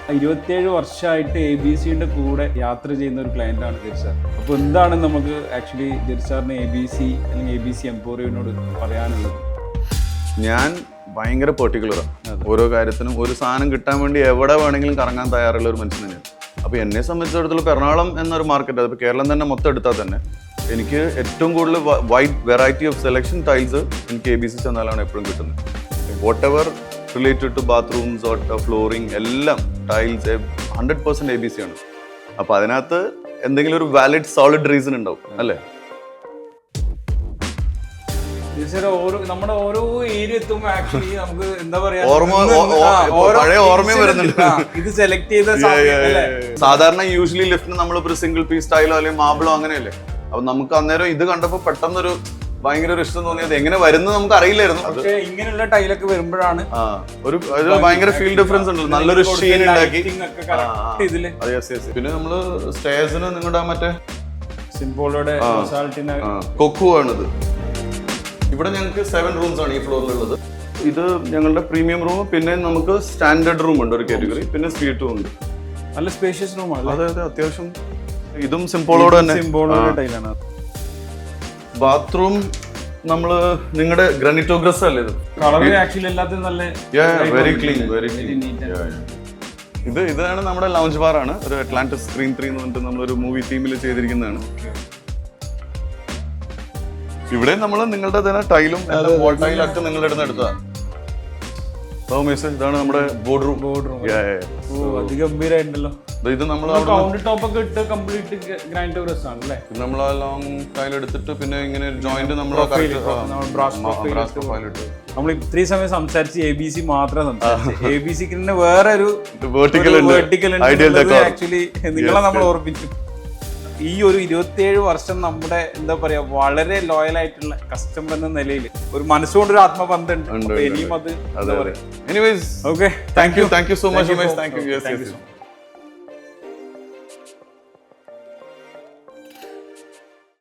27 വർഷമായിട്ട് ABC-യുടെ കൂടെ യാത്ര ചെയ്യുന്ന ഒരു ക്ലയൻ്റാണ് ജെറി സാർ. അപ്പോൾ എന്താണ് നമുക്ക് ആക്ച്വലി ജെറി സാറിന് ABC അല്ലെങ്കിൽ ABC എംപോറിയോനോട് പറയാനുള്ളത്? ഞാൻ ഭയങ്കര പെർട്ടിക്കുലറാണ്. ഓരോ കാര്യത്തിനും ഒരു സാധനം കിട്ടാൻ വേണ്ടി എവിടെ വേണമെങ്കിലും കറങ്ങാൻ തയ്യാറുള്ള ഒരു മനുഷ്യൻ തന്നെയാണ്. അപ്പോൾ എന്നെ സംബന്ധിച്ചിടത്തോളം എറണാകുളം എന്നൊരു മാർക്കറ്റ്, അതിപ്പോൾ കേരളം തന്നെ മൊത്തം എടുത്താൽ തന്നെ എനിക്ക് ഏറ്റവും കൂടുതൽ wide variety of selection tiles എനിക്ക് ABC ചെന്നാലാണ് എപ്പോഴും കിട്ടുന്നത്. Whatever related to bathrooms or flooring എല്ലാം ടൈൽസ് 100% ABC ആണ്. അപ്പോൾ അതിനകത്ത് എന്തെങ്കിലും ഒരു വാലിഡ് സോളിഡ് റീസൺ ഉണ്ടാവും അല്ലേ? നമ്മുടെ ഓരോ ഏരിയ എത്തുമ്പോൾ ആക്ച്വലി നമുക്ക് എന്താ പറയാ പഴയ ഓർമ്മ വരുന്നുണ്ട്. ഇത് സെലക്ട് ചെയ്ത സാധാരണ യൂഷ്വലി ലിഫ്റ്റിന് നമ്മളിപ്പോ സിംഗിൾ പീസ് ടൈലോ അല്ലെങ്കിൽ മാർബിളോ അങ്ങനെയല്ലേ. അപ്പൊ നമുക്ക് അന്നേരം ഇത് കണ്ടപ്പോ പെട്ടെന്നൊരു ഭയങ്കര ഒരു ഇഷ്ടം തോന്നിയത് എങ്ങനെ വരുന്നത് നമുക്ക് അറിയില്ലായിരുന്നു. ഇങ്ങനെയുള്ള ടൈലൊക്കെ വരുമ്പോഴാണ് ഒരു ഭയങ്കര ഫീൽ ഡിഫറൻസ് ഉണ്ട്. നല്ലൊരു ഷീൻ ഉണ്ടാക്കി. പിന്നെ നമ്മള് സ്റ്റേഴ്സിന് നിങ്ങളുടെ മറ്റേ സിംബോളോടെ കൊക്കു ആണിത്. ഇവിടെ ഞങ്ങൾക്ക് 7 റൂംസ് ആണ് ഈ ഫ്ലോറിലുള്ളത്. ഇത് ഞങ്ങളുടെ പ്രീമിയം റൂം, പിന്നെ നമുക്ക് സ്റ്റാൻഡേർഡ് റൂം ഉണ്ട് ഒരു കാറ്റഗറി, പിന്നെ സ്വീറ്റും ഉണ്ട്. നല്ല സ്പേഷ്യസ് റൂമാണ്. അതെ അതെ, അത്യാവശ്യം. ഇതും സിംബോളോടെ തന്നെ. ടൈലാണ്. ബാത്റൂം നമ്മള് നിങ്ങളുടെ ഗ്രാനിറ്റോഗ്രസ് അല്ലേ ഇത്? കളർ ആക്ച്വലി എല്ലാത്തിനും നല്ല വെരി ക്ലീൻ, വെരി ക്ലീൻ. ഇതാണ് നമ്മുടെ ലൗഞ്ച് ബാർ ആണ്. ഒരു അറ്റ്ലാന്റിസ് സ്ക്രീൻ 3 എന്ന് പറഞ്ഞിട്ട് നമ്മളൊരു മൂവി തീമിൽ ചെയ്തിരിക്കുന്നതാണ്. ഇവിടെ നമ്മൾ നിങ്ങളുടെ തന്നെ ടൈലും വാൾ ടൈലൊക്കെ നിങ്ങളുടെ അടുത്ത് എടുത്തതാണ്. ഇതാണ് നമ്മുടെ ബോർഡ് റൂം. അതിഗംഭീരമായിട്ടുണ്ടല്ലോ. ഇത് നമ്മൾ കൗണ്ടർ ടോപ്പ് ഒക്കെ ഇട്ട് കംപ്ലീറ്റ് ഗ്രാനിറ്റോഗ്രസ് ആണ് അല്ലേ? നമ്മൾ ആ ലോങ് ടൈൽ എടുത്തിട്ട് പിന്നെ ഇങ്ങനെ ജോയിന്റ് നമ്മൾ ഇത്രയും സമയം സംസാരിച്ച് ABC മാത്രം സംസാരിച്ചു. ABCക്ക് തന്നെ വേറെ ഒരു വെർട്ടിക്കൽ ആക്ച്വലി നിങ്ങളെ നമ്മൾ ഓർമ്മിച്ചു. ഈ ഒരു 27 വർഷം നമ്മുടെ എന്താ പറയാ വളരെ ലോയൽ ആയിട്ടുള്ള കസ്റ്റമർ എന്ന നിലയിൽ ഒരു മനസ്സുകൊണ്ടൊരു ആത്മബന്ധം ഉണ്ട്. ഇനിയും അത് എന്താ പറയാ. Anyways, okay, thank you so much. Thank you.